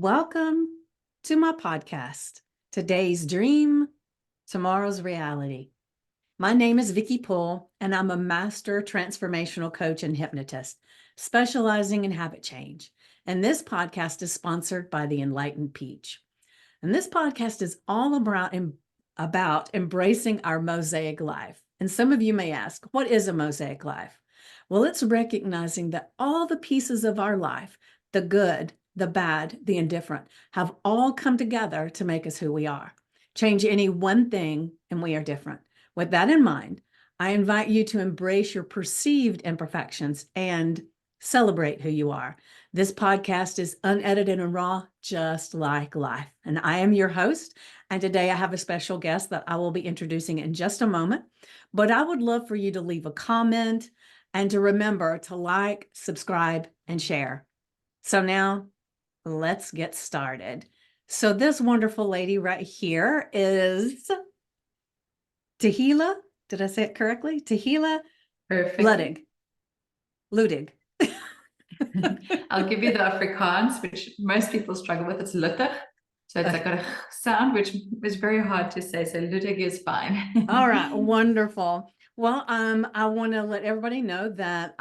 Welcome to my podcast, Today's Dream, Tomorrow's Reality. My name is Vicki Poole, and I'm a master transformational coach and hypnotist, specializing in habit change. And this podcast is sponsored by the Enlightened Peach. And this podcast is all about embracing our mosaic life. And some of you may ask, what is a mosaic life? Well, it's recognizing that all the pieces of our life, the good, the bad, the indifferent, have all come together to make us who we are. Change any one thing and we are different. With that in mind, I invite you to embrace your perceived imperfections and celebrate who you are. This podcast is unedited and raw, just like life. And I am your host. And today I have a special guest that I will be introducing in just a moment. But I would love for you to leave a comment and to remember to like, subscribe, and share. So now let's get started. So this wonderful lady right here is Tehilla. Did I say it correctly? Tehilla Perfect. Luttig. I'll give you the Afrikaans, which most people struggle with. It's Luttig. So it's like a sound, which is very hard to say. So Luttig is fine. All right, wonderful. Well, I want to let everybody know that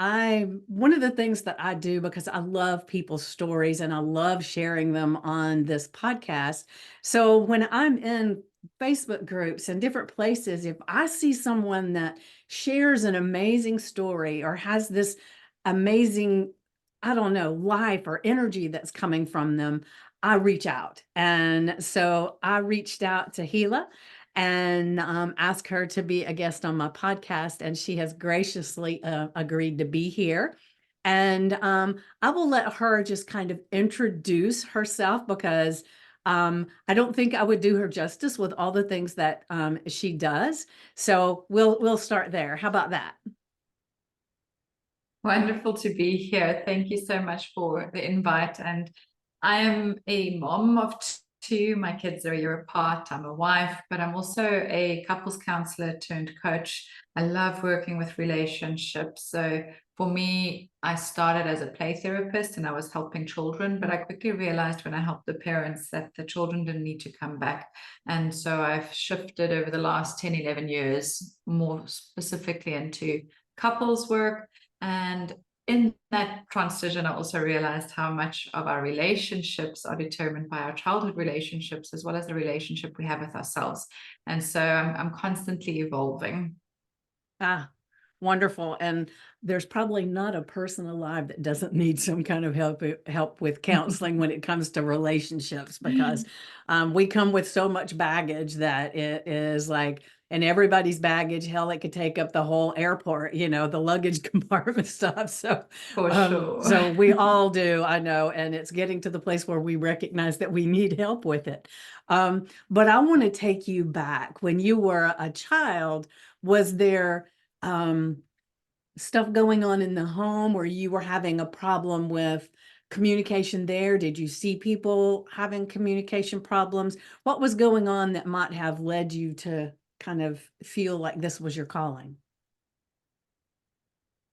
one of the things that I do, because I love people's stories and I love sharing them on this podcast. So when I'm in Facebook groups and different places, if I see someone that shares an amazing story or has this amazing, I don't know, life or energy that's coming from them, I reach out. And so I reached out to Tehilla and asked her to be a guest on my podcast, and she has graciously agreed to be here. And I will let her just kind of introduce herself because I don't think I would do her justice with all the things that she does. So we'll start there. How about that? Wonderful to be here. Thank you so much for the invite. And I am a mom of two. My kids are a year apart. I'm a wife, but I'm also a couples counselor turned coach. I love working with relationships. So for me, I started as a play therapist and I was helping children, but I quickly realized when I helped the parents that the children didn't need to come back. And so I've shifted over the last 10, 11 years, more specifically into couples work. And in that transition, I also realized how much of our relationships are determined by our childhood relationships, as well as the relationship we have with ourselves. And so I'm constantly evolving. Ah, wonderful. And there's probably not a person alive that doesn't need some kind of help with counseling when it comes to relationships, because we come with so much baggage that it is like, and everybody's baggage, hell, it could take up the whole airport, the luggage compartment stuff. So, For sure. so we all do, I know, and it's getting to the place where we recognize that we need help with it. But I want to take you back when you were a child. Was there stuff going on in the home where you were having a problem with communication there? Did you see people having communication problems? What was going on that might have led you to kind of feel like this was your calling?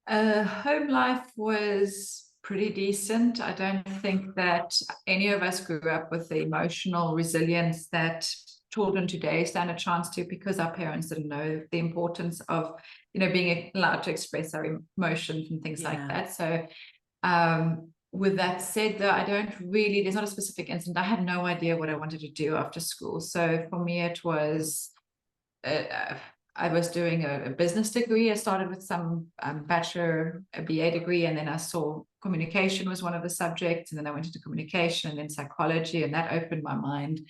Home life was pretty decent. I don't think that any of us grew up with the emotional resilience that children today stand a chance to, because our parents didn't know the importance of, being allowed to express our emotions and things like that. So with that said, though, there's not a specific incident. I had no idea what I wanted to do after school. So for me, it was I was doing a business degree. I started with some bachelor, a BA degree, and then I saw communication was one of the subjects, and then I went into communication and then psychology, and that opened my mind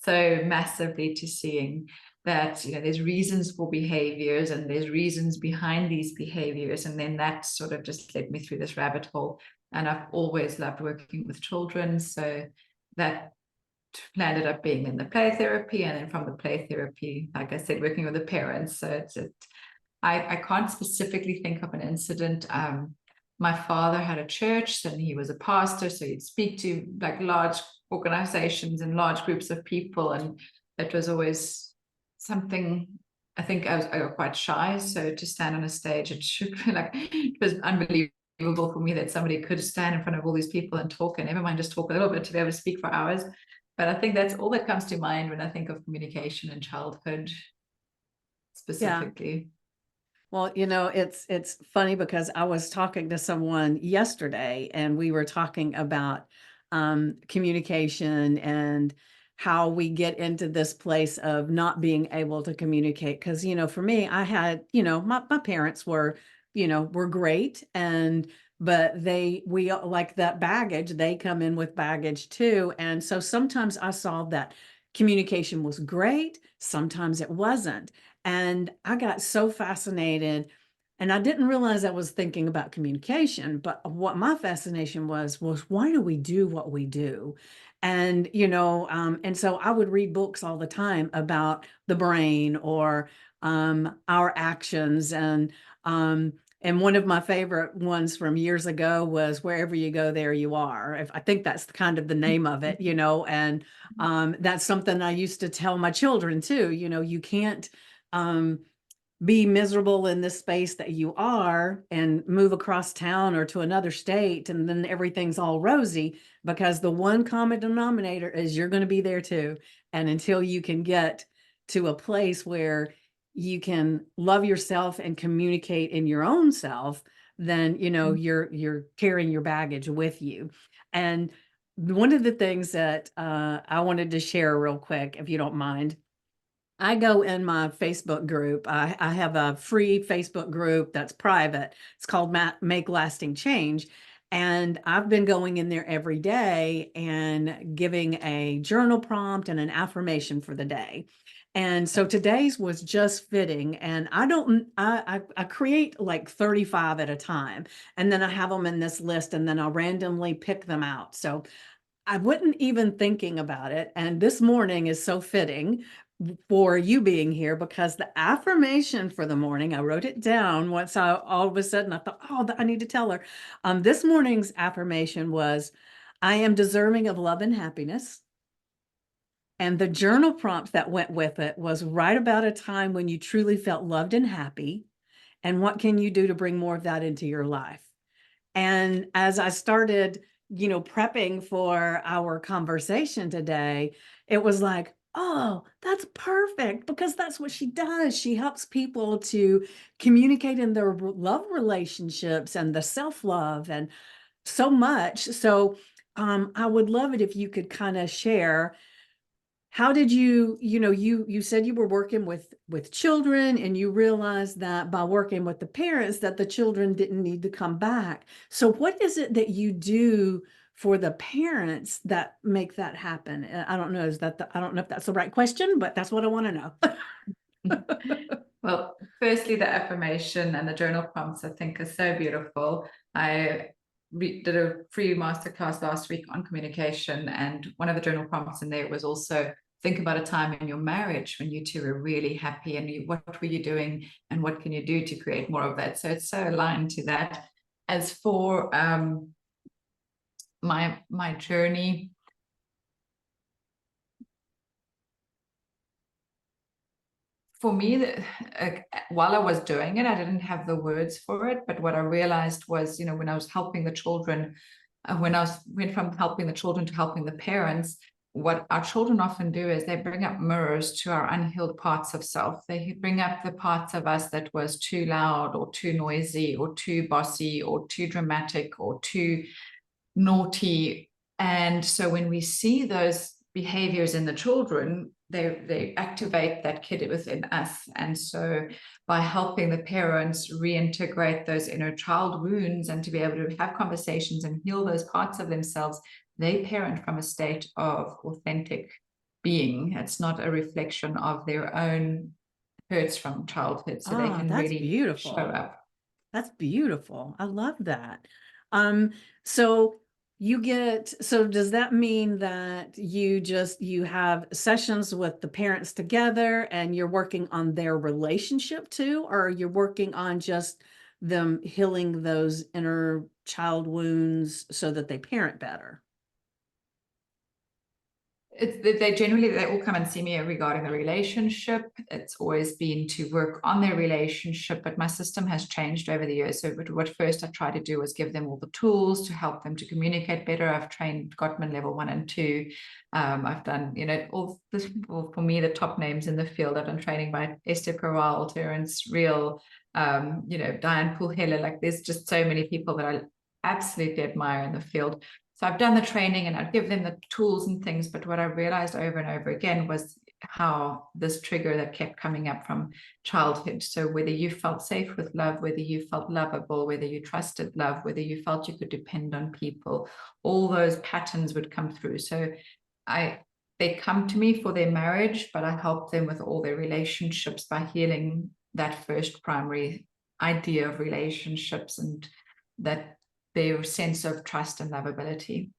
so massively to seeing that, there's reasons for behaviors and there's reasons behind these behaviors. And then that sort of just led me through this rabbit hole. And I've always loved working with children. So that ended up being in the play therapy, and then from the play therapy, like I said, working with the parents. So I can't specifically think of an incident. My father had a church and he was a pastor, so he'd speak to like large organizations and large groups of people, and it was always something. I think I got quite shy, so to stand on a stage, it was unbelievable unbelievable for me that somebody could stand in front of all these people and talk, and never mind just talk a little bit, to be able to speak for hours. But I think that's all that comes to mind when I think of communication in childhood specifically. Yeah. Well, it's funny because I was talking to someone yesterday and we were talking about communication and how we get into this place of not being able to communicate. Because, for me, I had, my parents were great. But we like that baggage, they come in with baggage too. And so sometimes I saw that communication was great, sometimes it wasn't. And I got so fascinated, and I didn't realize I was thinking about communication, but what my fascination was why do we do what we do? And so I would read books all the time about the brain or our actions. And one of my favorite ones from years ago was Wherever You Go, There You Are. I think that's kind of the name of it, and that's something I used to tell my children too. You can't um, be miserable in this space that you are and move across town or to another state and then everything's all rosy, because the one common denominator is you're going to be there too. And until you can get to a place where you can love yourself and communicate in your own self, then you're carrying your baggage with you. And one of the things that I wanted to share real quick, if you don't mind, I go in my Facebook group. I have a free Facebook group that's private. It's called Make Lasting Change. And I've been going in there every day and giving a journal prompt and an affirmation for the day. And so today's was just fitting. And I create like 35 at a time. And then I have them in this list and then I'll randomly pick them out. So I wasn't even thinking about it. And this morning is so fitting for you being here, because the affirmation for the morning, I wrote it down once all of a sudden I thought, oh, I need to tell her. This morning's affirmation was, I am deserving of love and happiness. And the journal prompt that went with it was, write about a time when you truly felt loved and happy. And what can you do to bring more of that into your life? And as I started, prepping for our conversation today, it was like, oh, that's perfect, because that's what she does. She helps people to communicate in their love relationships and the self-love and so much. So I would love it if you could kind of share, how did you said you were working with children and you realized that by working with the parents that the children didn't need to come back. So what is it that you do for the parents that make that happen? I don't know, I don't know if that's the right question, but that's what I want to know. Well, firstly, the affirmation and the journal prompts I think are so beautiful. I did a free masterclass last week on communication, and one of the journal prompts in there was also, think about a time in your marriage when you two were really happy, and what were you doing and what can you do to create more of that? So it's so aligned to that. As for my journey, for me, while I was doing it, I didn't have the words for it. But what I realized was, when I was helping the children, when I went from helping the children to helping the parents, what our children often do is they bring up mirrors to our unhealed parts of self. They bring up the parts of us that was too loud or too noisy or too bossy or too dramatic or too naughty. And so when we see those behaviors in the children, they activate that kid within us. And so by helping the parents reintegrate those inner child wounds and to be able to have conversations and heal those parts of themselves, they parent from a state of authentic being. It's not a reflection of their own hurts from childhood, so they can That's really show beautiful. up. That's beautiful. I love that. Um, so so does that mean that you have sessions with the parents together and you're working on their relationship too, or you're working on just them healing those inner child wounds so that they parent better? they all come and see me regarding the relationship. It's always been to work on their relationship, but my system has changed over the years. So what first I tried to do was give them all the tools to help them to communicate better. I've trained Gottman level 1 and 2. I've done, all this, well, for me, the top names in the field. I've done training by Esther Perel, Terence Real, Diane Poole-Heller. Like, there's just so many people that I absolutely admire in the field. So I've done the training and I'd give them the tools and things, but what I realized over and over again was how this trigger that kept coming up from childhood. So whether you felt safe with love, whether you felt lovable, whether you trusted love, whether you felt you could depend on people, all those patterns would come through. So they come to me for their marriage, but I help them with all their relationships by healing that first primary idea of relationships and that their sense of trust and lovability.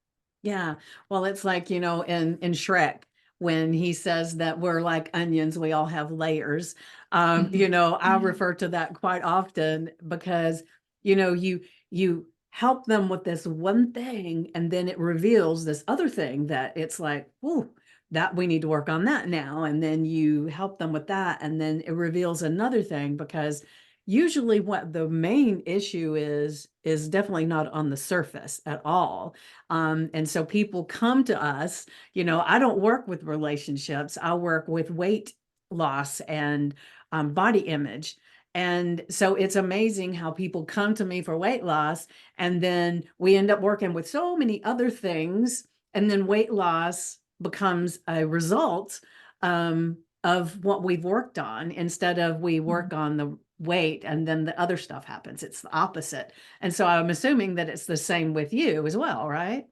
Yeah. Well, it's like, in Shrek, when he says that we're like onions, we all have layers. I refer to that quite often because, you help them with this one thing, and then it reveals this other thing that it's like, oh, that we need to work on that now. And then you help them with that, and then it reveals another thing, because usually what the main issue is definitely not on the surface at all. And so people come to us, I don't work with relationships. I work with weight loss and body image. And so it's amazing how people come to me for weight loss, and then we end up working with so many other things. And then weight loss becomes a result of what we've worked on, instead of we work on the weight and then the other stuff happens. It's the opposite. And so I'm assuming that it's the same with you as well, right?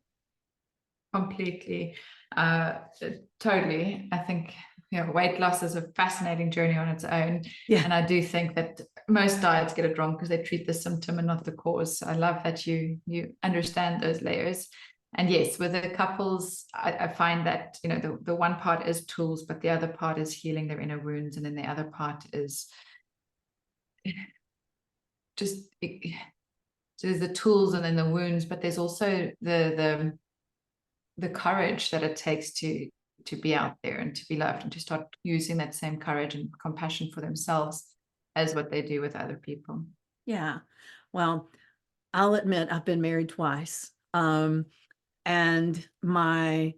Completely. Totally. I think weight loss is a fascinating journey on its own. Yeah. And I do think that most diets get it wrong because they treat the symptom and not the cause. So I love that you understand those layers. And yes, with the couples, I find that the one part is tools, but the other part is healing their inner wounds, and then the other part is just so there's the tools and then the wounds, but there's also the courage that it takes to be out there and to be loved, and to start using that same courage and compassion for themselves as what they do with other people. Yeah. Well, I'll admit I've been married twice. And my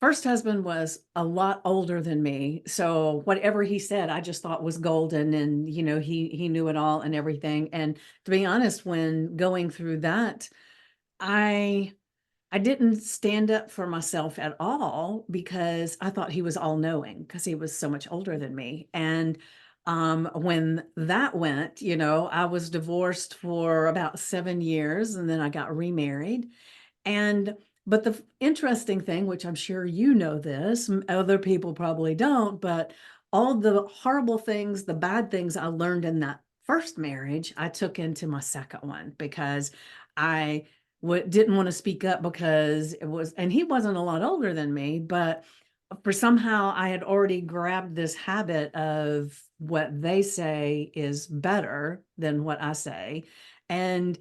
first husband was a lot older than me. So whatever he said, I just thought was golden, and, he knew it all and everything. And to be honest, when going through that, I didn't stand up for myself at all, because I thought he was all knowing, because he was so much older than me. And when that went, I was divorced for about 7 years, and then I got remarried. But the interesting thing, which I'm sure you know this, other people probably don't, but all the horrible things, the bad things I learned in that first marriage, I took into my second one, because I didn't want to speak up, because and he wasn't a lot older than me, but for somehow I had already grabbed this habit of what they say is better than what I say. And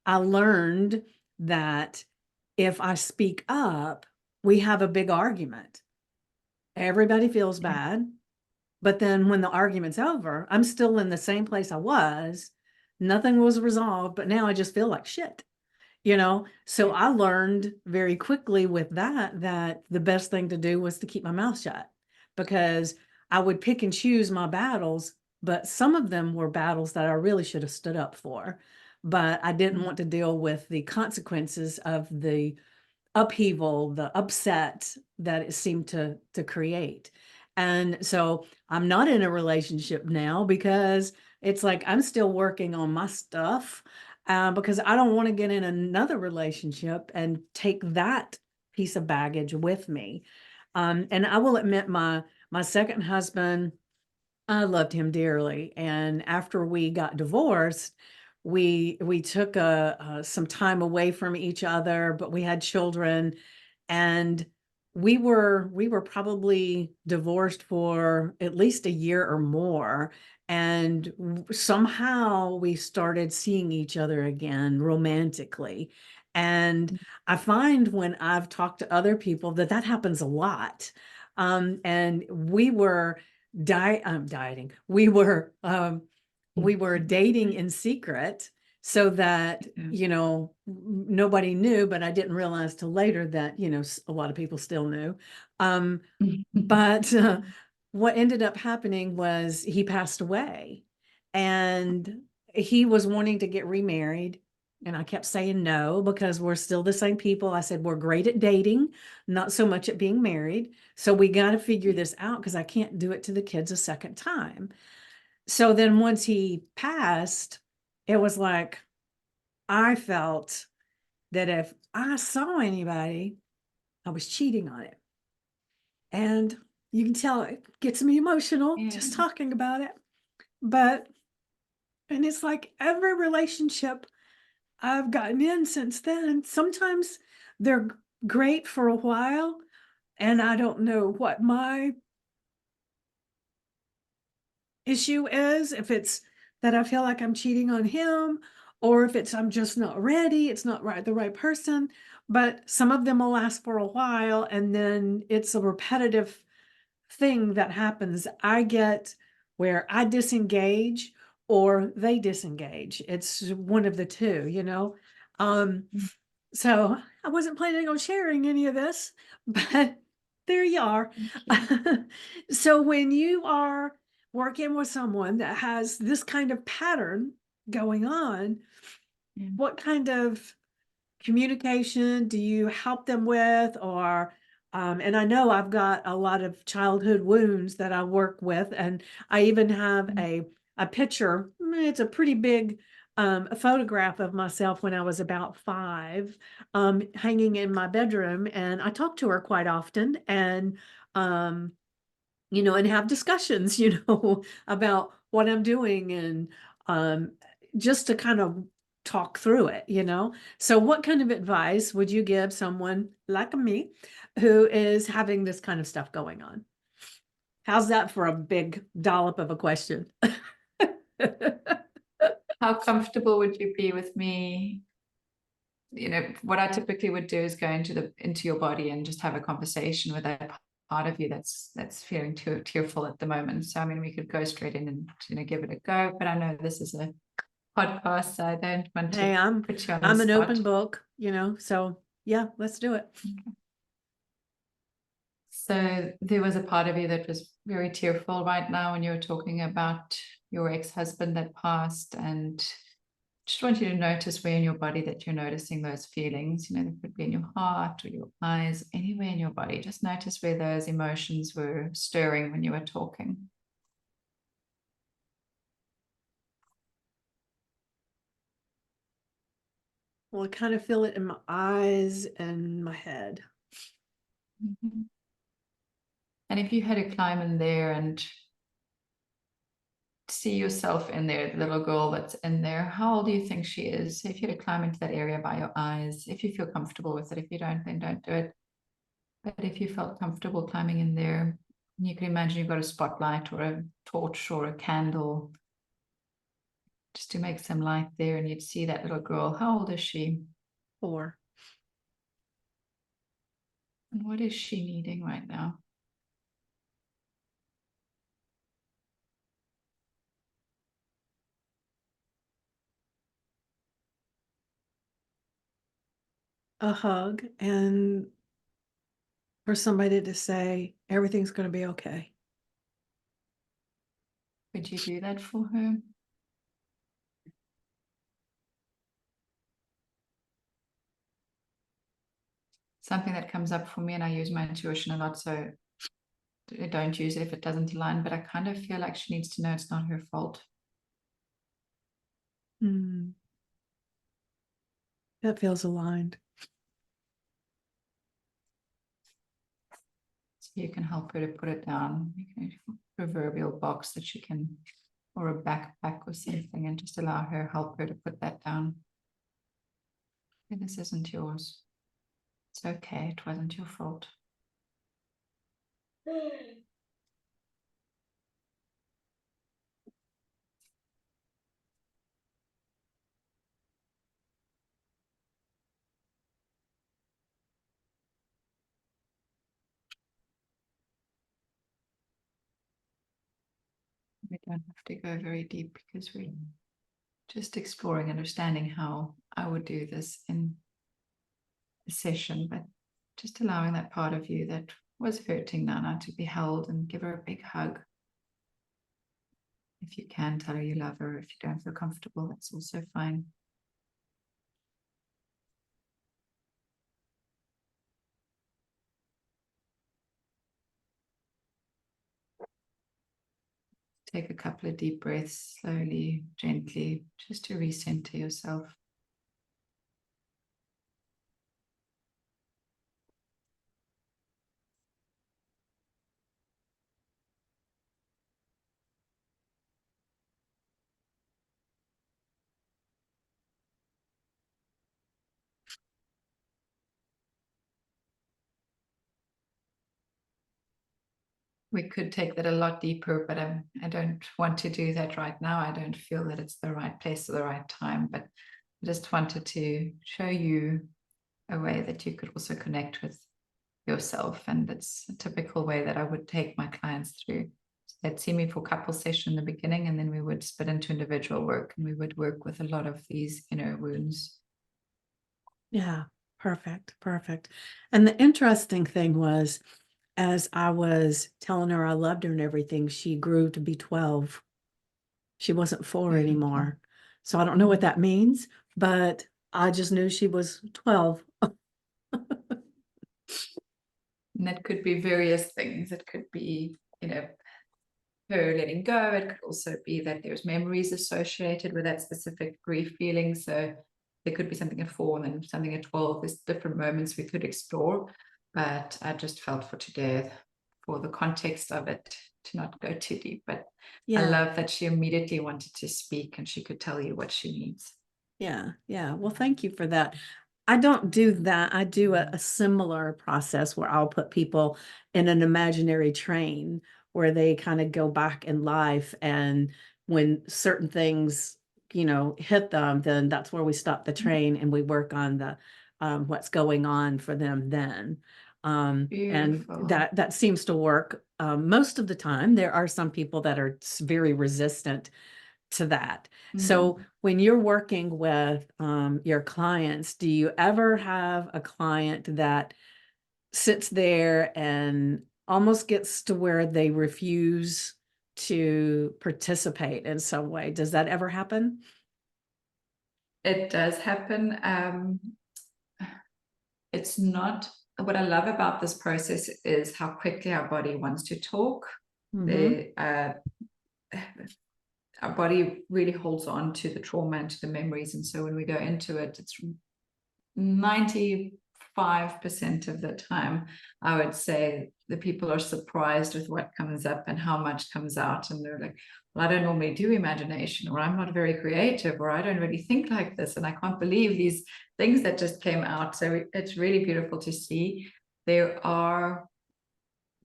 I learned that if I speak up, we have a big argument. Everybody feels bad. But then when the argument's over, I'm still in the same place I was. Nothing was resolved, but now I just feel like shit. So I learned very quickly with that the best thing to do was to keep my mouth shut, because I would pick and choose my battles, but some of them were battles that I really should have stood up for. But I didn't want to deal with the consequences of the upheaval, the upset that it seemed to create. And so I'm not in a relationship now, because it's like I'm still working on my stuff, because I don't want to get in another relationship and take that piece of baggage with me. And I will admit, my second husband, I loved him dearly. And after we got divorced, we took some time away from each other, but we had children, and we were probably divorced for at least a year or more. And somehow we started seeing each other again romantically. And I find when I've talked to other people that that happens a lot. And we were dieting. We were dating in secret so that, you know, nobody knew, but I didn't realize till later that, you know, a lot of people still knew. But what ended up happening was he passed away, and he was wanting to get remarried. And I kept saying no because we're still the same people. I said, we're great at dating, not so much at being married. So we got to figure this out because I can't do it to the kids a second time. So then once he passed, it was like, I felt that if I saw anybody, I was cheating on it. And you can tell it gets me emotional just talking about it. But, and it's like every relationship I've gotten in since then, sometimes they're great for a while. And I don't know what my issue is, if it's that I feel like I'm cheating on him, or if it's I'm just not ready, it's not the right person. But some of them will last for a while, and then it's a repetitive thing that happens. I get where I disengage or they disengage. It's one of the two, you know. So I wasn't planning on sharing any of this, but there you are. So when you are working with someone that has this kind of pattern going on, what kind of communication do you help them with? Or and I know I've got a lot of childhood wounds that I work with, and I even have a picture. It's a pretty big a photograph of myself when I was about 5, hanging in my bedroom, and I talk to her quite often, and you know, and have discussions, you know, about what I'm doing, and just to kind of talk through it, you know. So what kind of advice would you give someone like me who is having this kind of stuff going on? How's that for a big dollop of a question? How comfortable would you be with me? You know, what I typically would do is go into your body and just have a conversation with that part of you that's feeling too tearful at the moment. So I mean, we could go straight in and, you know, give it a go. But I know this is a podcast, so I don't want Hey, to put you on the I'm an open spot. book, you know, so yeah, let's do it. So there was a part of you that was very tearful right now when you were talking about your ex-husband that passed, and just want you to notice where in your body that you're noticing those feelings. You know, they could be in your heart or your eyes, anywhere in your body. Just notice where those emotions were stirring when you were talking. Well, I kind of feel it in my eyes and my head. Mm-hmm. And if you had to climb in there and see yourself in there, the little girl that's in there, how old do you think she is? If you had to climb into that area by your eyes, if you feel comfortable with it. If you don't, then don't do it. But if you felt comfortable climbing in there, you can imagine you've got a spotlight or a torch or a candle just to make some light there, and you'd see that little girl. How old is she? 4. And what is she needing right now? A hug, and for somebody to say everything's going to be okay. Would you do that for her? Something that comes up for me, and I use my intuition a lot, so don't use it if it doesn't align, but I kind of feel like she needs to know it's not her fault. That feels aligned. So you can help her to put it down. You can a proverbial box that she can, or a backpack or something, and just help her to put that down. Okay, this isn't yours. It's okay. It wasn't your fault. don't have to go very deep because we're just exploring, understanding how I would do this in a session, but just allowing that part of you that was hurting Nana to be held and give her a big hug. If you can, tell her you love her. If you don't feel comfortable, that's also fine. Take a couple of deep breaths, slowly, gently, just to recenter yourself. We could take that a lot deeper, but I don't want to do that right now. I don't feel that it's the right place or the right time, but I just wanted to show you a way that you could also connect with yourself. And it's a typical way that I would take my clients through. So they'd see me for couple session in the beginning, and then we would split into individual work, and we would work with a lot of these inner wounds. Yeah, perfect, perfect. And the interesting thing was, as I was telling her I loved her and everything, she grew to be 12. She wasn't 4 Beautiful. anymore. So I don't know what that means, but I just knew she was 12. And that could be various things. It could be, her letting go. It could also be that there's memories associated with that specific grief feeling. So there could be something at 4 and then something at 12. There's different moments we could explore. But I just felt for today, for the context of it, to not go too deep. But I love that she immediately wanted to speak and she could tell you what she needs. Yeah, yeah. Well, thank you for that. I don't do that. I do a similar process where I'll put people in an imaginary train where they kind of go back in life, and when certain things, hit them, then that's where we stop the train and we work on the what's going on for them then. And Beautiful. that seems to work most of the time. There are some people that are very resistant to that. So when you're working with your clients, do you ever have a client that sits there and almost gets to where they refuse to participate in some way? Does that ever happen? It does happen. It's not, what I love about this process is how quickly our body wants to talk. Our body really holds on to the trauma and to the memories. And so when we go into it, it's 95% of the time, I would say the people are surprised with what comes up and how much comes out. And they're like, well, I don't normally do imagination, or I'm not very creative, or I don't really think like this. And I can't believe these things that just came out. So it's really beautiful to see. There are,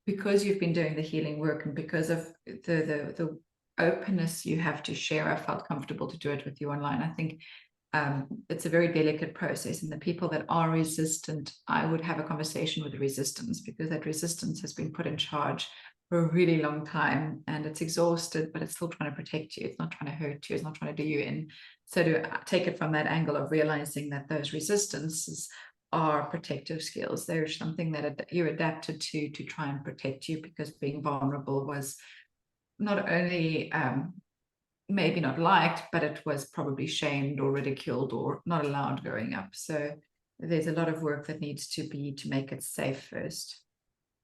because you've been doing the healing work and because of the openness you have to share, I felt comfortable to do it with you online. I think it's a very delicate process, and the people that are resistant, I would have a conversation with the resistance, because that resistance has been put in charge for a really long time, and it's exhausted, but it's still trying to protect you. It's not trying to hurt you. It's not trying to do you in. So to take it from that angle of realizing that those resistances are protective skills. There's something that you adapted to try and protect you, because being vulnerable was not only maybe not liked, but it was probably shamed or ridiculed or not allowed growing up. So there's a lot of work that needs to make it safe first.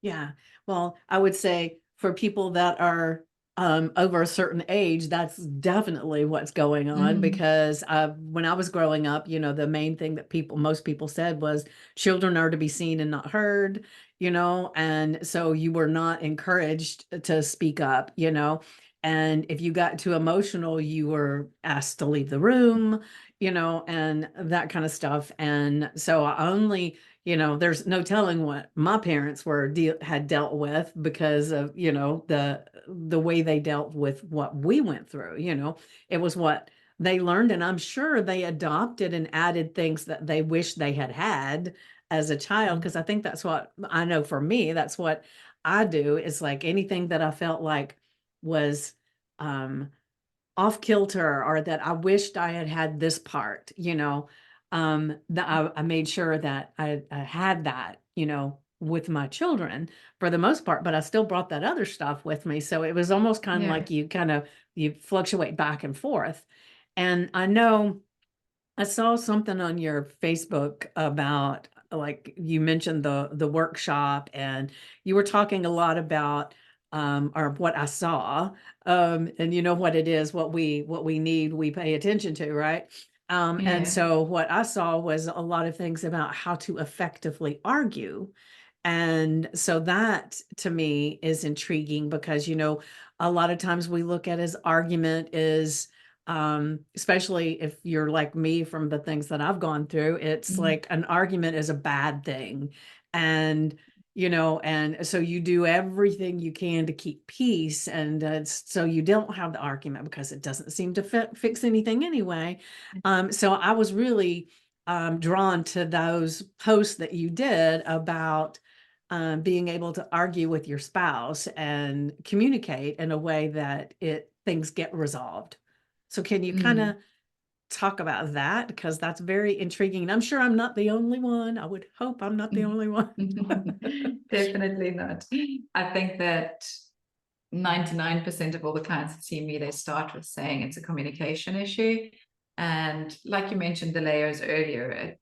Yeah. Well, I would say for people that are over a certain age, that's definitely what's going on, because when I was growing up, the main thing that most people said was children are to be seen and not heard, and so you were not encouraged to speak up, and if you got too emotional, you were asked to leave the room, and that kind of stuff. And so I only there's no telling what my parents had dealt with, because of, the way they dealt with what we went through. It was what they learned, and I'm sure they adopted and added things that they wish they had had as a child, because I think that's what I know for me, that's what I do. Is like anything that I felt like was off kilter, or that I wished I had had this part, that I made sure that I had that, with my children for the most part, but I still brought that other stuff with me. So it was almost kind of Yeah. like you fluctuate back and forth. And I know I saw something on your Facebook about, like, you mentioned the workshop, and you were talking a lot about, or what I saw, and you know what it is, what we need, we pay attention to, right? And Yeah. so what I saw was a lot of things about how to effectively argue. And so that to me is intriguing because, a lot of times we look at as argument is, especially if you're like me from the things that I've gone through, it's Mhm. like an argument is a bad thing. And, and so you do everything you can to keep peace. And so you don't have the argument because it doesn't seem to fix anything anyway. So I was really drawn to those posts that you did about being able to argue with your spouse and communicate in a way that things get resolved. So can you kind Mm. of talk about that? Because that's very intriguing. And I'm sure I'm not the only one. I would hope I'm not the only one. Definitely not. I think that 99% of all the clients that see me, they start with saying it's a communication issue. And like you mentioned, the layers earlier,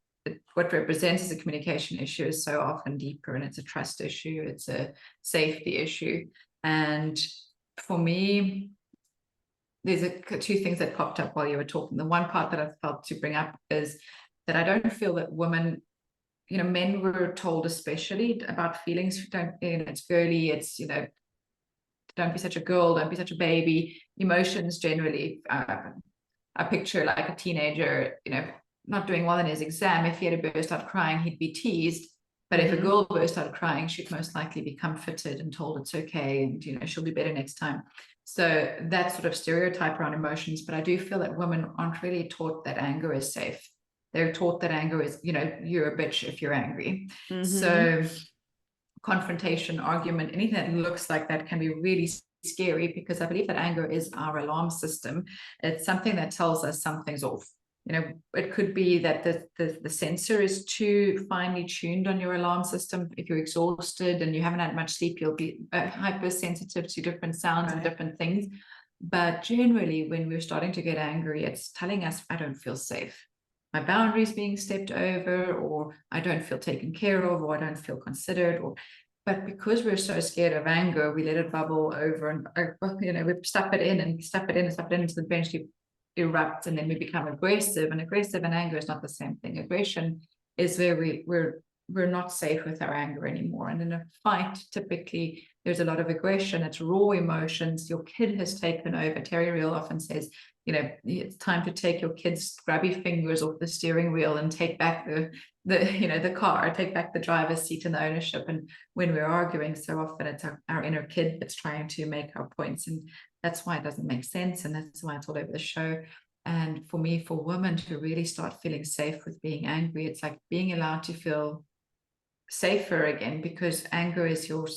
what represents as a communication issue is so often deeper, and it's a trust issue, it's a safety issue. And for me, there's two things that popped up while you were talking. The one part that I felt to bring up is that I don't feel that women, men were told especially about feelings. Don't, it's girly, it's, don't be such a girl, don't be such a baby. Emotions generally, I picture like a teenager, not doing well in his exam. If he had a burst out crying, he'd be teased. But if a girl burst out crying, she'd most likely be comforted and told it's okay, and she'll be better next time. So that sort of stereotype around emotions. But I do feel that women aren't really taught that anger is safe. They're taught that anger is, you're a bitch if you're angry. So confrontation, argument, anything that looks like that can be really scary, because I believe that anger is our alarm system. It's something that tells us something's off. It could be that the sensor is too finely tuned on your alarm system. If you're exhausted and you haven't had much sleep, you'll be hypersensitive to different sounds and different things. But generally, when we're starting to get angry, it's telling us, I don't feel safe. My boundaries being stepped over, or I don't feel taken care of, or I don't feel considered, but because we're so scared of anger, we let it bubble over, and we stuff it in and stuff it in and stuff it in until eventually erupts, and then we become aggressive. And aggressive and anger is not the same thing. Aggression is where we're not safe with our anger anymore. And in a fight, typically there's a lot of aggression. It's raw emotions. Your kid has taken over. Terry Real often says, it's time to take your kid's grubby fingers off the steering wheel and take back the car, take back the driver's seat and the ownership. And when we're arguing, so often it's our inner kid that's trying to make our points. And that's why it doesn't make sense. And that's why it's all over the show. And for me, for women to really start feeling safe with being angry, it's like being allowed to feel safer again, because anger is your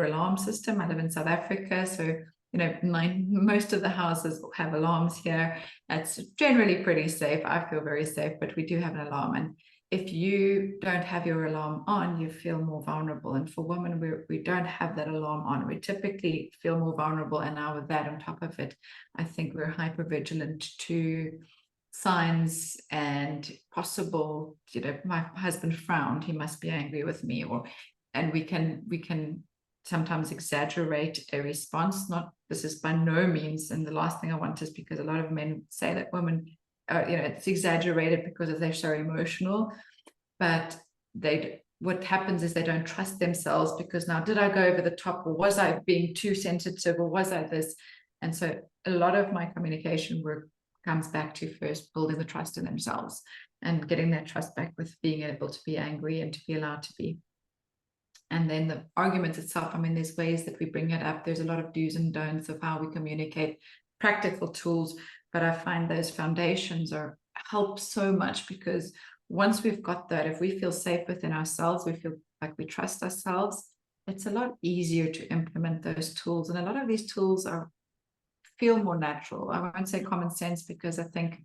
alarm system. I live in South Africa, so most of the houses have alarms here. It's generally pretty safe. I feel very safe, but we do have an alarm, and if you don't have your alarm on, you feel more vulnerable. And for women, we don't have that alarm on. We typically feel more vulnerable, and now with that on top of it, I think we're hyper vigilant to signs and possible, my husband frowned, he must be angry with me, and we can sometimes exaggerate a response. Not, this is by no means, and the last thing I want is, because a lot of men say that women it's exaggerated because they're so emotional, but what happens is they don't trust themselves, because now, did I go over the top, or was I being too sensitive, or was I this? And so a lot of my communication work comes back to first building the trust in themselves and getting that trust back with being able to be angry and to be allowed to be. And then the argument itself, there's ways that we bring it up. There's a lot of do's and don'ts of how we communicate, practical tools, but I find those foundations help so much, because once we've got that, if we feel safe within ourselves, we feel like we trust ourselves, it's a lot easier to implement those tools. And a lot of these tools are feel more natural. I won't say common sense, because I think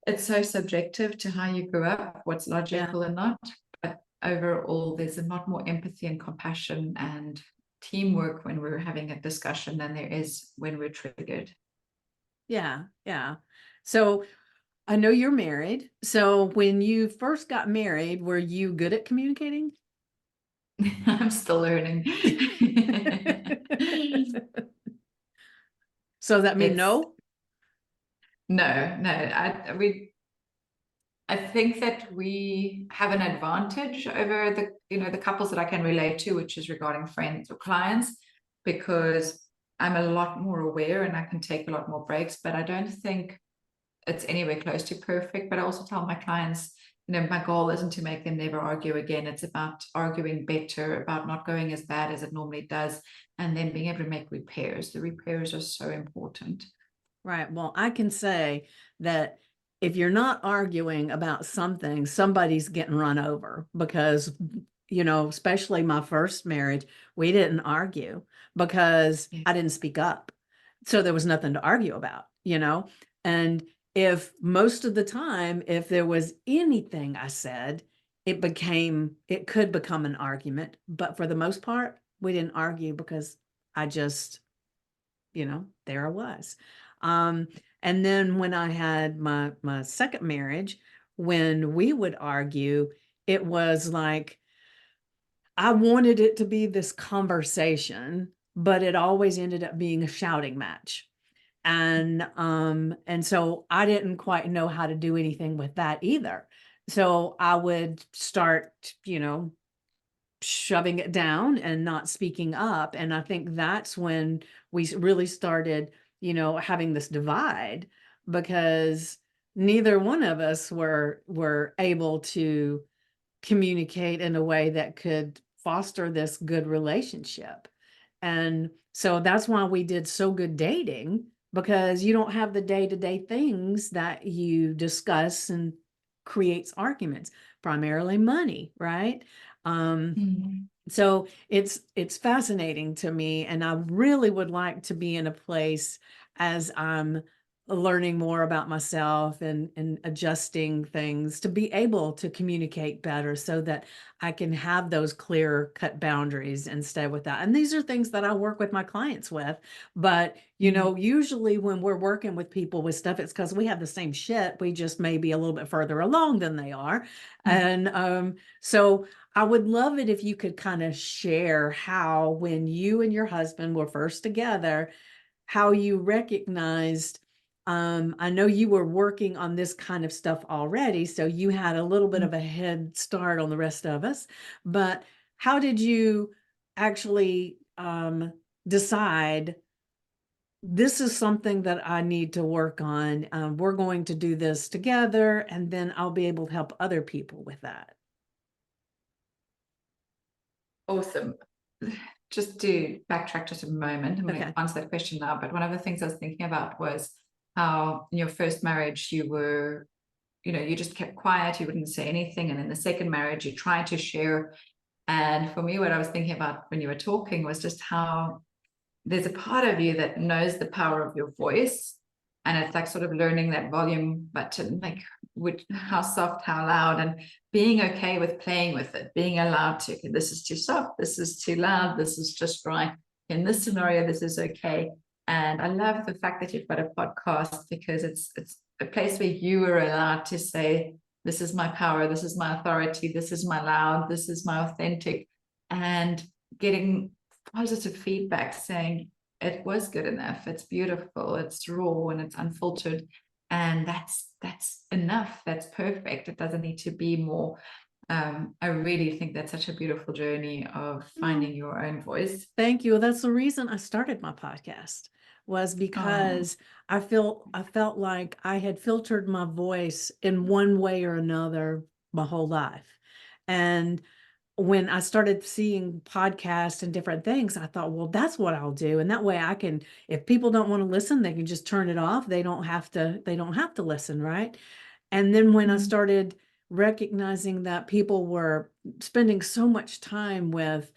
it's so subjective to how you grew up, what's logical and not. But overall, there's a lot more empathy and compassion and teamwork when we're having a discussion than there is when we're triggered. Yeah. Yeah. So I know you're married. So when you first got married, were you good at communicating? I'm still learning. So that mean It's no? no. I think that we have an advantage over the couples that I can relate to, which is regarding friends or clients, because I'm a lot more aware and I can take a lot more breaks, but I don't think it's anywhere close to perfect. But I also tell my clients, my goal isn't to make them never argue again. It's about arguing better, about not going as bad as it normally does, and then being able to make repairs. The repairs are so important. Right. Well, I can say that if you're not arguing about something, somebody's getting run over because, especially my first marriage, we didn't argue because Yeah. I didn't speak up. So there was nothing to argue about. And if most of the time, if there was anything I said, it could become an argument. But for the most part, we didn't argue because I just, there I was. Um, and then when I had my second marriage, when we would argue, it was like I wanted it to be this conversation, but it always ended up being a shouting match. And so I didn't quite know how to do anything with that either. So I would start, shoving it down and not speaking up. And I think that's when we really started, having this divide because neither one of us were able to communicate in a way that could foster this good relationship. And so that's why we did so good dating because you don't have the day-to-day things that you discuss and creates arguments, primarily money, right? Mhm. So it's fascinating to me, and I really would like to be in a place as I'm learning more about myself and adjusting things to be able to communicate better so that I can have those clear cut boundaries and stay with that. And these are things that I work with my clients with, but usually when we're working with people with stuff, it's because we have the same shit. We just may be a little bit further along than they are. And so I would love it if you could kind of share how, when you and your husband were first together, how you recognized. I know you were working on this kind of stuff already, so you had a little bit of a head start on the rest of us. But how did you actually decide this is something that I need to work on? We're going to do this together, and then I'll be able to help other people with that. Awesome. Just to backtrack just a moment, I'm going Okay. to answer that question now. But one of the things I was thinking about was how in your first marriage you just kept quiet, you wouldn't say anything. And in the second marriage, you tried to share. And for me, what I was thinking about when you were talking was just how there's a part of you that knows the power of your voice. And it's like sort of learning that volume button, like how soft, how loud, and being okay with playing with it, being allowed to, okay, this is too soft, this is too loud, this is just right. In this scenario, this is okay. And I love the fact that you've got a podcast because it's a place where you are allowed to say, this is my power, this is my authority, this is my loud, this is my authentic, and getting positive feedback saying it was good enough, it's beautiful, it's raw, and it's unfiltered, and that's enough, that's perfect, it doesn't need to be more. I really think that's such a beautiful journey of finding your own voice. Thank you. That's the reason I started my podcast was Oh, because I felt like I had filtered my voice in one way or another my whole life. And when I started seeing podcasts and different things, I thought, well, that's what I'll do. And that way I can, if people don't want to listen, they can just turn it off. They don't have to listen, right? And then when I started recognizing that people were spending so much time with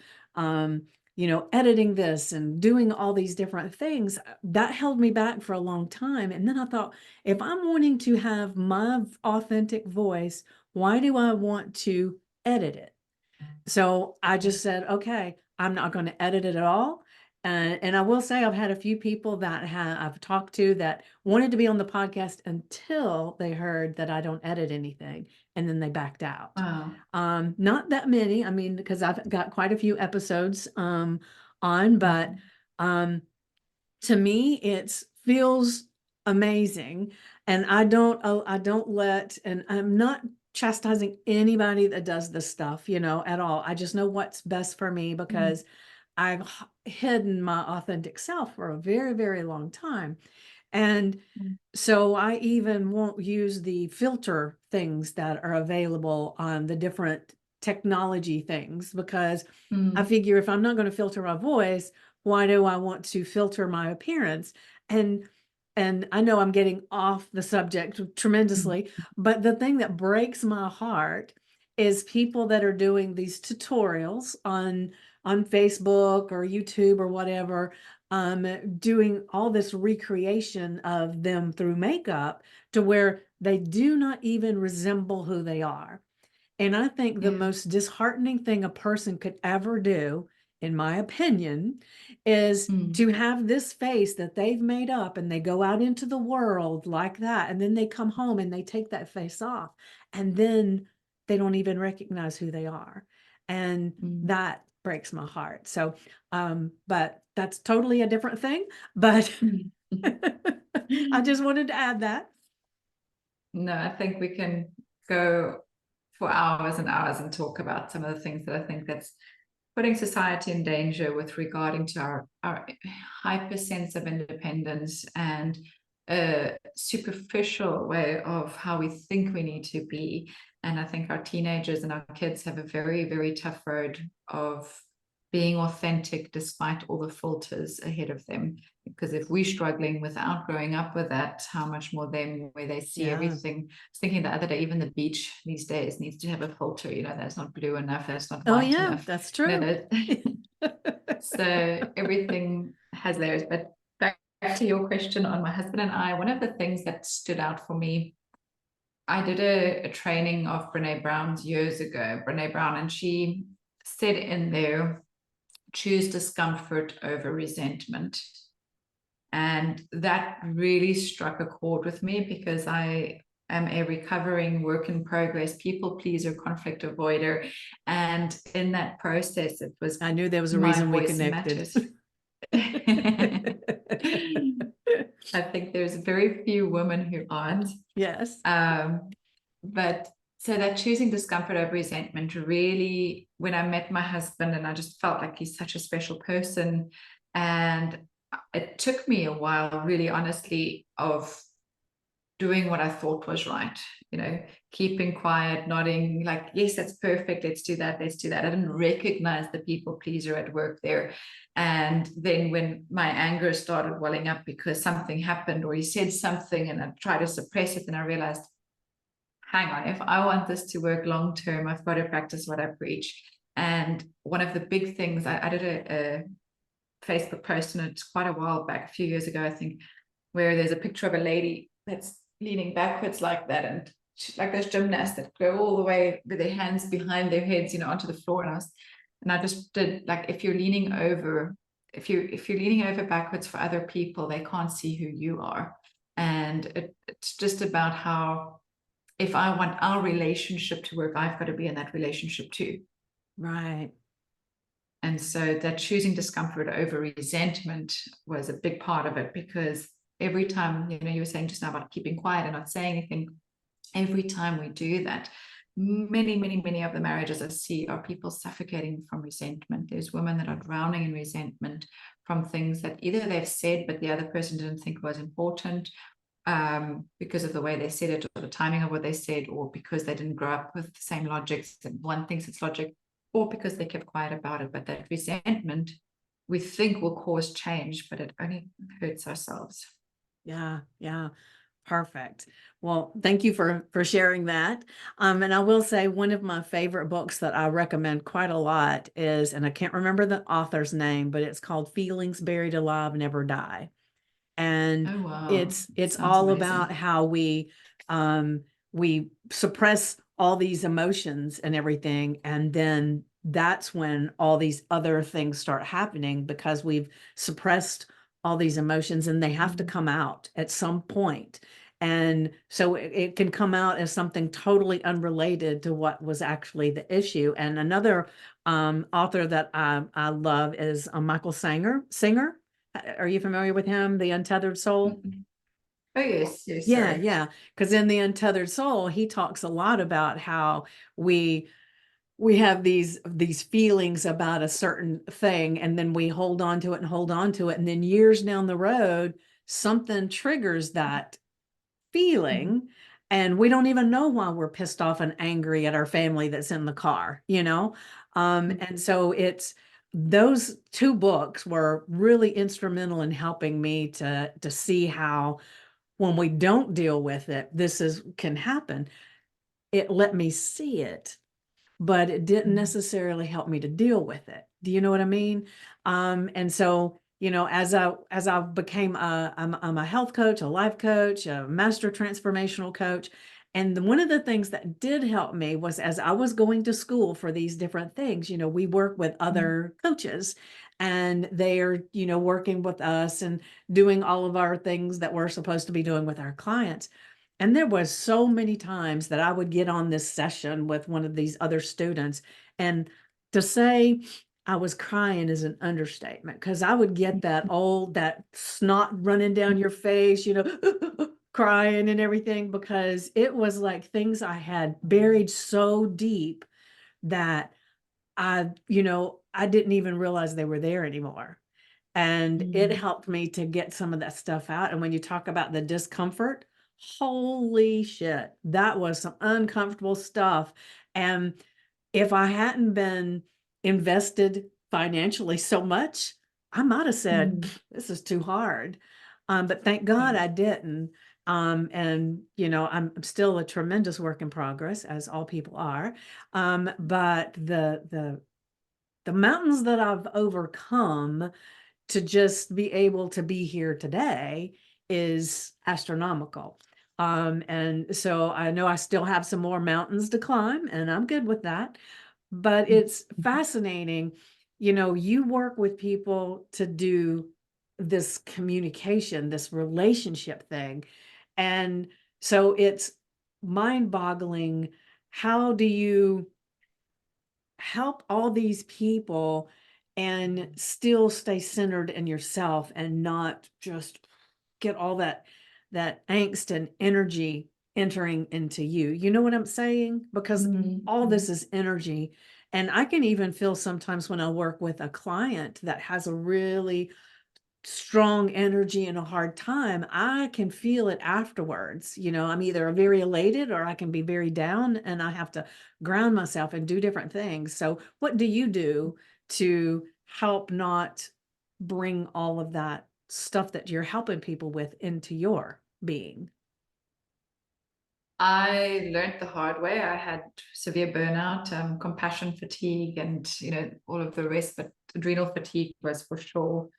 editing this and doing all these different things, that held me back for a long time. And then I thought, if I'm wanting to have my authentic voice, why do I want to edit it? So I just said, okay, I'm not going to edit it at all. And I will say I've had a few people that I've talked to that wanted to be on the podcast until they heard that I don't edit anything, and then they backed out. Wow. Not that many, I mean, because I've got quite a few episodes on, but to me, it feels amazing. And I don't let, and I'm not chastising anybody that does this stuff, at all. I just know what's best for me, because I've hidden my authentic self for a very, very long time. And so I even won't use the filter things that are available on the different technology things, because I figure if I'm not going to filter my voice, why do I want to filter my appearance? And I know I'm getting off the subject tremendously, but the thing that breaks my heart is people that are doing these tutorials on Facebook or YouTube or whatever, doing all this recreation of them through makeup to where they do not even resemble who they are. And I think the most disheartening thing a person could ever do, in my opinion, is to have this face that they've made up, and they go out into the world like that, and then they come home and they take that face off, and then they don't even recognize who they are. And that breaks my heart. So, but that's totally a different thing. But I just wanted to add that. No, I think we can go for hours and hours and talk about some of the things that I think that's putting society in danger with regarding to our hyper sense of independence and a superficial way of how we think we need to be. And I think our teenagers and our kids have a very, very tough road of being authentic despite all the filters ahead of them. Because if we're struggling without growing up with that, how much more them, where they see everything. I was thinking the other day, even the beach these days needs to have a filter, that's not blue enough, that's not white enough. That's true. So everything has layers. But back to your question on my husband and I, one of the things that stood out for me, I did a training of Brene Brown's years ago, Brene Brown, and she said in there, choose discomfort over resentment. And that really struck a chord with me, because I am a recovering work in progress, people pleaser, conflict avoider. And in that process, it was, I knew there was a reason we connected. I think there's very few women who aren't. Yes. But so that choosing discomfort over resentment really, when I met my husband, and I just felt like he's such a special person, and it took me a while, really honestly, of doing what I thought was right, keeping quiet, nodding, like, yes, that's perfect, let's do that. I didn't recognize the people pleaser at work there. And then when my anger started welling up because something happened or he said something and I tried to suppress it, and I realized, hang on, if I want this to work long term, I've got to practice what I preach. And one of the big things, I did a Facebook post, and it's quite a while back, a few years ago, I think, where there's a picture of a lady that's leaning backwards like that, and like those gymnasts that go all the way with their hands behind their heads, onto the floor. And I just did, like, if you're leaning over backwards for other people, they can't see who you are. And it's just about how, if I want our relationship to work, I've got to be in that relationship too. Right. And so that choosing discomfort over resentment was a big part of it, because every time, you were saying just now about keeping quiet and not saying anything, every time we do that, many, many, many of the marriages I see are people suffocating from resentment. There's women that are drowning in resentment from things that either they've said, but the other person didn't think was important, because of the way they said it, or the timing of what they said, or because they didn't grow up with the same logics and one thinks it's logic, or because they kept quiet about it. But that resentment, we think, will cause change, but it only hurts ourselves. Yeah. Perfect. Well, thank you for sharing that. And I will say one of my favorite books that I recommend quite a lot is, and I can't remember the author's name, but it's called Feelings Buried Alive Never Die. And Oh, wow. it's Sounds all about amazing. how we suppress all these emotions and everything, and then that's when all these other things start happening because we've suppressed all these emotions, and they have to Mm. come out at some point. And so it can come out as something totally unrelated to what was actually the issue. And another author that I love is Michael Singer. Are you familiar with him? The Untethered Soul? Mm-mm. Oh, yes, yes, Yeah, sorry. yeah. Because in the Untethered Soul, he talks a lot about how we we have these feelings about a certain thing, and then we hold on to it and hold on to it, and then years down the road, something triggers that Mhm. feeling, and we don't even know why we're pissed off and angry at our family that's in the car, you know? And so it's those two books were really instrumental in helping me to see how when we don't deal with it, this is can happen. It let me see it, but it didn't Mhm. necessarily help me to deal with it. Do you know what I mean? And so, as I became I'm a health coach, a life coach, a master transformational coach. And one of the things that did help me was as I was going to school for these different things, we work with Mhm. other coaches and they're, working with us and doing all of our things that we're supposed to be doing with our clients. And there was so many times that I would get on this session with one of these other students, and to say I was crying is an understatement because I would get that snot running down your face, crying and everything because it was like things I had buried so deep that I didn't even realize they were there anymore. And it Mm. helped me to get some of that stuff out. And when you talk about the discomfort, holy shit, that was some uncomfortable stuff. And if I hadn't been invested financially so much, I might have said, Mm. this is too hard. But thank God Yeah. I didn't. And I'm still a tremendous work in progress, as all people are. But the mountains that I've overcome to just be able to be here today is astronomical. And so I know I still have some more mountains to climb, and I'm good with that. But it's fascinating. You work with people to do this communication, this relationship thing. And so it's mind boggling. How do you help all these people and still stay centered in yourself and not just get all that angst and energy entering into you? You know what I'm saying? Because Mhm. all this Mhm. is energy. And I can even feel sometimes when I work with a client that has a really strong energy and a hard time, I can feel it afterwards. I'm either very elated or I can be very down, and I have to ground myself and do different things. So, what do you do to help not bring all of that stuff that you're helping people with into your being? I learned the hard way. I had severe burnout, compassion fatigue, and all of the rest. But adrenal fatigue was for sure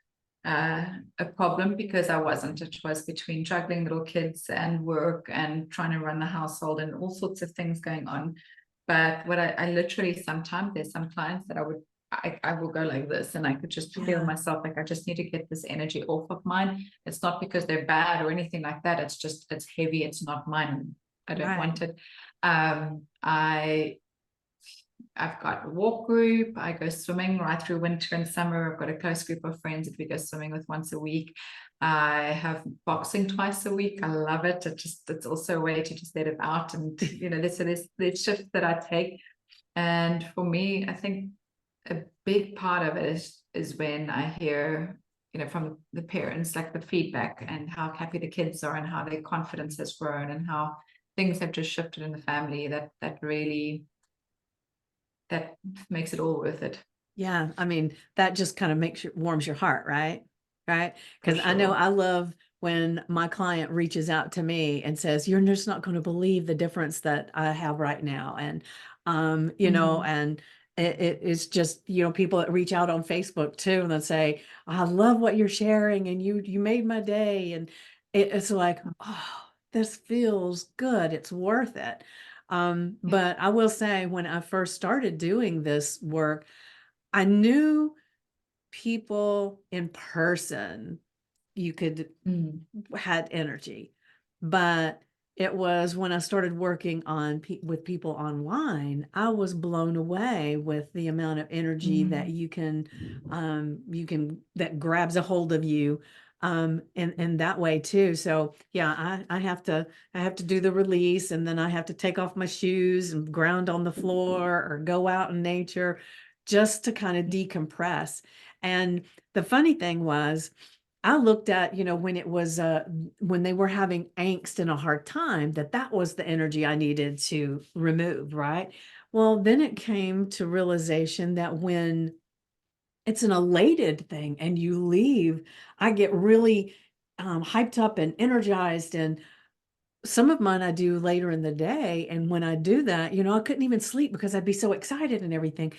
a problem because I wasn't. It was between juggling little kids and work and trying to run the household and all sorts of things going on. But what I literally sometimes there's some clients that I will go like this and I could just feel Yeah, myself like I just need to get this energy off of mine. It's not because they're bad or anything like that. It's just it's heavy. It's not mine. I don't right. want it. I've got a walk group. I go swimming right through winter and summer. I've got a close group of friends that we go swimming with once a week. I have boxing twice a week. I love it. It's also a way to just let it out. And there's shifts that I take. And for me, I think a big part of it is when I hear, from the parents, like the feedback and how happy the kids are and how their confidence has grown and how things have just shifted in the family that really that makes it all worth it. Yeah, I mean, that just kind of warms your heart, right? Right? For Because I know sure. I love when my client reaches out to me and says, "You're just not going to believe the difference that I have right now." And, and it's just, people that reach out on Facebook too, and they'll say, "I love what you're sharing, and you made my day." And it's like, oh, this feels good. It's worth it. But I will say, when I first started doing this work, I knew people in person, you could had energy, but it was when I started working on with people online, I was blown away with the amount of energy that you can that grabs a hold of you, and that way too. So yeah, I have to do the release, and then I have to take off my shoes and ground on the floor or go out in nature just to kind of decompress. And the funny thing was, I looked at, when it was, when they were having angst and a hard time, that was the energy I needed to remove, right? Well, then it came to realization that when it's an elated thing and you leave, I get really hyped up and energized. And some of mine I do later in the day. And when I do that, I couldn't even sleep because I'd be so excited and everything.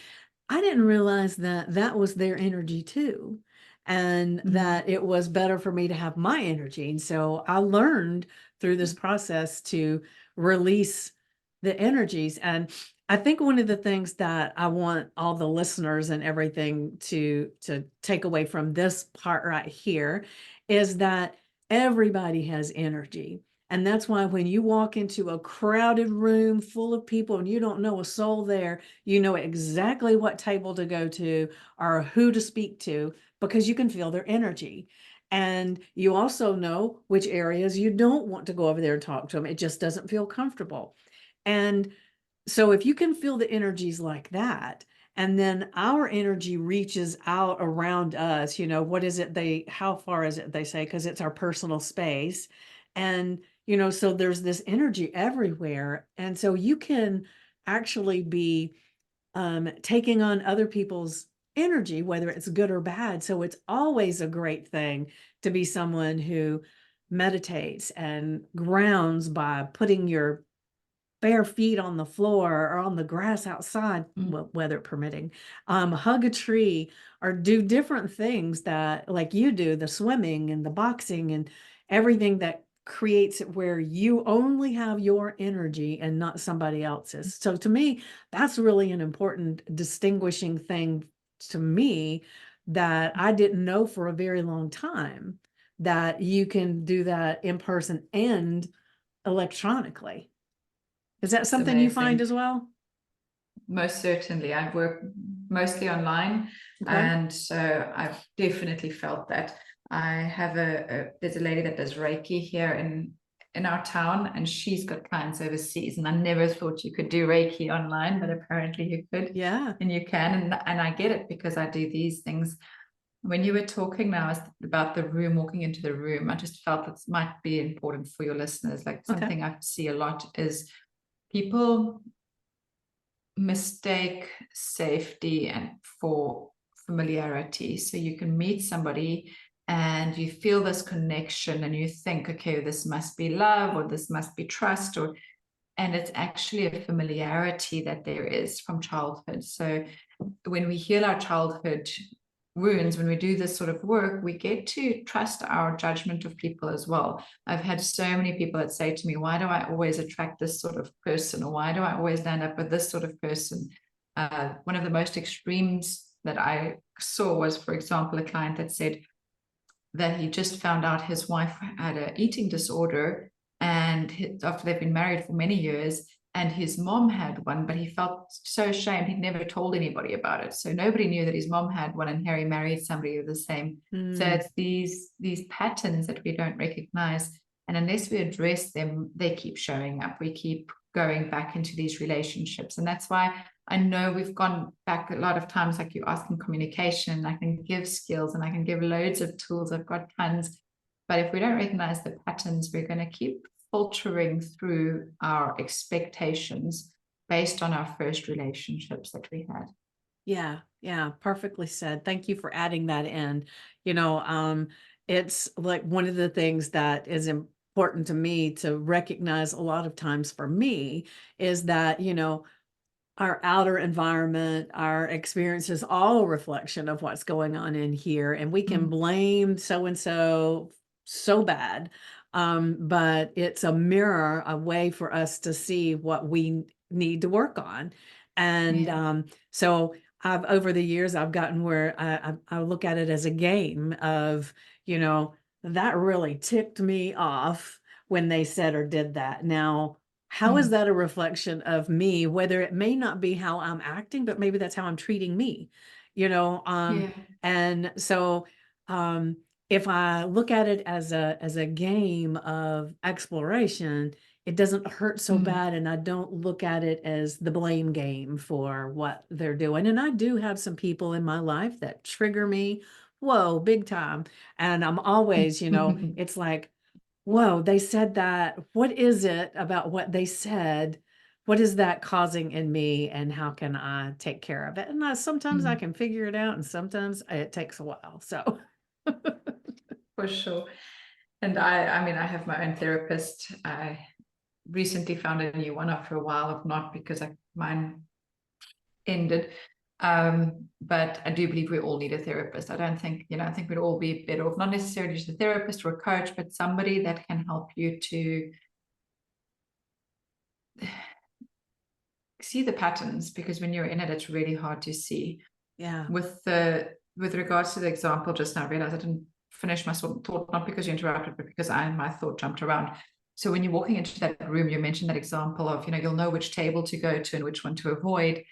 I didn't realize that that was their energy too, and that it was better for me to have my energy. And so I learned through this process to release the energies. And I think one of the things that I want all the listeners and everything to take away from this part right here is that everybody has energy. And that's why when you walk into a crowded room full of people and you don't know a soul there, you know exactly what table to go to or who to speak to, because you can feel their energy. And you also know which areas you don't want to go over there and talk to them. It just doesn't feel comfortable. And so if you can feel the energies like that, and then our energy reaches out around us, what is it how far is it they say? Because it's our personal space. And, so there's this energy everywhere. And so you can actually be taking on other people's energy, whether it's good or bad. So it's always a great thing to be someone who meditates and grounds by putting your bare feet on the floor or on the grass outside, well, weather permitting, hug a tree or do different things that, like you do, the swimming and the boxing and everything that creates it where you only have your energy and not somebody else's. So to me, that's really an important distinguishing thing to me that I didn't know for a very long time, that you can do that in person and electronically. Is that It's something you find amazing. as well? Most certainly. I work mostly online, Okay. and so I've definitely felt that. I have there's a lady that does Reiki here in our town, and she's got clients overseas, and I never thought you could do Reiki online, but apparently you could. Yeah. And you can, and I get it because I do these things. When you were talking now about the room, walking into the room, I just felt that might be important for your listeners. Like, Okay. something I see a lot is people mistake safety and for familiarity. So you can meet somebody and you feel this connection and you think, okay, this must be love, or this must be trust, and it's actually a familiarity that there is from childhood. So when we heal our childhood wounds, when we do this sort of work, we get to trust our judgment of people as well. I've had so many people that say to me, why do I always attract this sort of person? Or why do I always land up with this sort of person? One of the most extremes that I saw was, for example, a client that said that he just found out his wife had an eating disorder, and after they've been married for many years, and his mom had one, but he felt so ashamed he'd never told anybody about it. So nobody knew that his mom had one, and Harry married somebody with the same. So it's these patterns that we don't recognize, and unless we address them, they keep showing up. We keep going back into these relationships, and that's why I know we've gone back a lot of times, like you ask in communication. I can give skills and I can give loads of tools. I've got tons. But if we don't recognize the patterns, we're going to keep filtering through our expectations based on our first relationships that we had. Yeah, yeah, perfectly said. Thank you for adding that in. it's like one of the things that is important to me to recognize a lot of times for me is that, our outer environment, our experience is all a reflection of what's going on in here. And we can Mm. blame so and so so bad. But it's a mirror, a way for us to see what we need to work on. And Yeah. so I've over the years I've gotten where I look at it as a game of, that really ticked me off when they said or did that. Now, how is Mm. that a reflection of me? Whether it may not be how I'm acting, but maybe that's how I'm treating me, you know? Yeah. And so, um, if I look at it as a game of exploration, it doesn't hurt so Mm. bad, and I don't look at it as the blame game for what they're doing. And I do have some people in my life that trigger me, whoa, big time. And I'm always, it's like, whoa, they said that. What is it about what they said? What is that causing in me, and how can I take care of it? And sometimes I Mm. can figure it out, and sometimes it takes a while. So, For sure. And I mean, I have my own therapist. I recently found a new one after a while of not because mine ended. But I do believe we all need a therapist. I don't think, I think we'd all be better off, not necessarily just a therapist or a coach, but somebody that can help you to see the patterns, because when you're in it, it's really hard to see. yeah, With regards to the example just now, I realized I didn't finish my thought, not because you interrupted, but because my thought jumped around. So when you're walking into that room, you mentioned that example of, you'll know which table to go to and which one to avoid.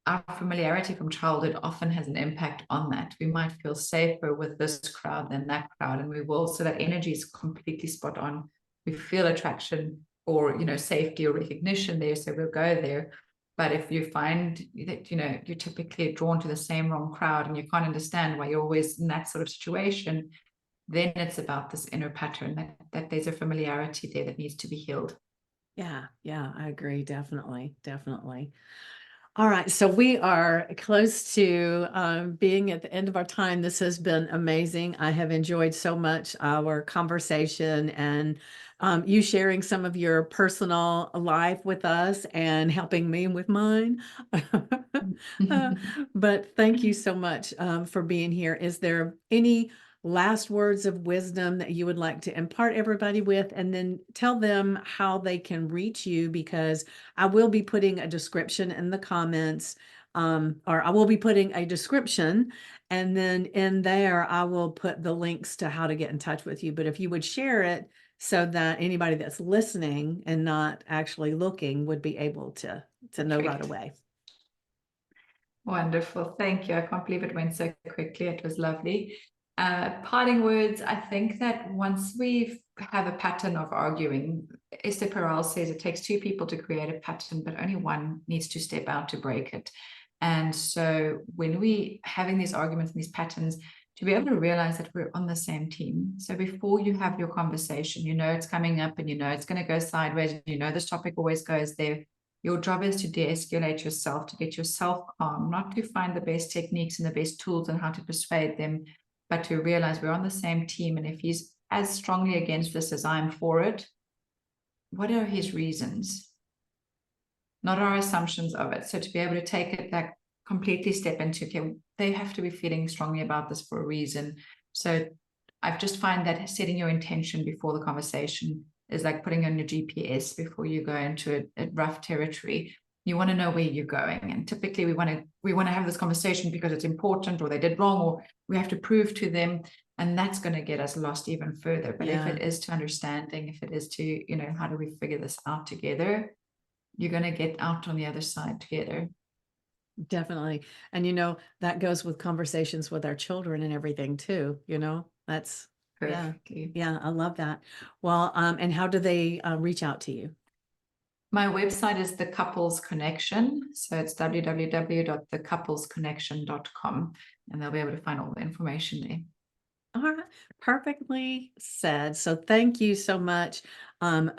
Our familiarity from childhood often has an impact on that. We might feel safer with this crowd than that crowd, and we will. So that energy is completely spot on. We feel attraction or safety or recognition there, so we'll go there. But if you find that you're typically drawn to the same wrong crowd and you can't understand why you're always in that sort of situation, then it's about this inner pattern that there's a familiarity there that needs to be healed. yeah, yeah, I agree. Definitely, definitely. All right, so we are close to being at the end of our time. This has been amazing. I have enjoyed so much our conversation, and you sharing some of your personal life with us and helping me with mine. Uh, but thank you so much for being here. Is there any last words of wisdom that you would like to impart everybody with, and then tell them how they can reach you? Because I will be putting a description in the comments, or I will be putting a description, and then in there I will put the links to how to get in touch with you. But if you would share it so that anybody that's listening and not actually looking would be able to know right Perfect. away. Wonderful. Thank you. I can't believe it went so quickly. It was lovely. Parting words, I think that once we have a pattern of arguing, Esther Perel says it takes two people to create a pattern, but only one needs to step out to break it. And so when we having these arguments and these patterns, to be able to realize that we're on the same team. So before you have your conversation, it's coming up and it's going to go sideways. This topic always goes there. Your job is to de-escalate yourself, to get yourself calm, not to find the best techniques and the best tools and how to persuade them, but to realize we're on the same team. And if he's as strongly against this as I'm for it, what are his reasons? Not our assumptions of it. So to be able to take it that completely step into, okay, they have to be feeling strongly about this for a reason. So I've just find that setting your intention before the conversation is like putting on your GPS before you go into a rough territory. You want to know where you're going, and typically we want to have this conversation because it's important, or they did wrong, or we have to prove to them, and that's going to get us lost even further. But if Yeah, it is to understanding, if it is to how do we figure this out together, you're going to get out on the other side together. definitely. And that goes with conversations with our children and everything too, that's yeah. Perfectly. Yeah, I love that. Well, and how do they reach out to you? My website is The Couples Connection. So it's www.thecouplesconnection.com, and they'll be able to find all the information there. All right, perfectly said. So thank you so much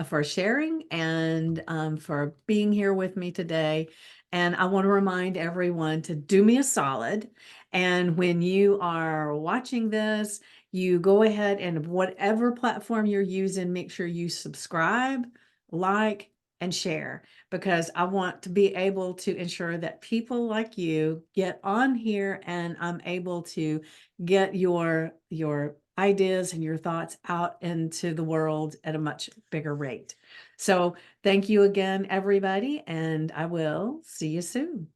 for sharing and for being here with me today. And I want to remind everyone to do me a solid. And when you are watching this, you go ahead and whatever platform you're using, make sure you subscribe, like, and share, because I want to be able to ensure that people like you get on here and I'm able to get your ideas and your thoughts out into the world at a much bigger rate. So thank you again, everybody, and I will see you soon.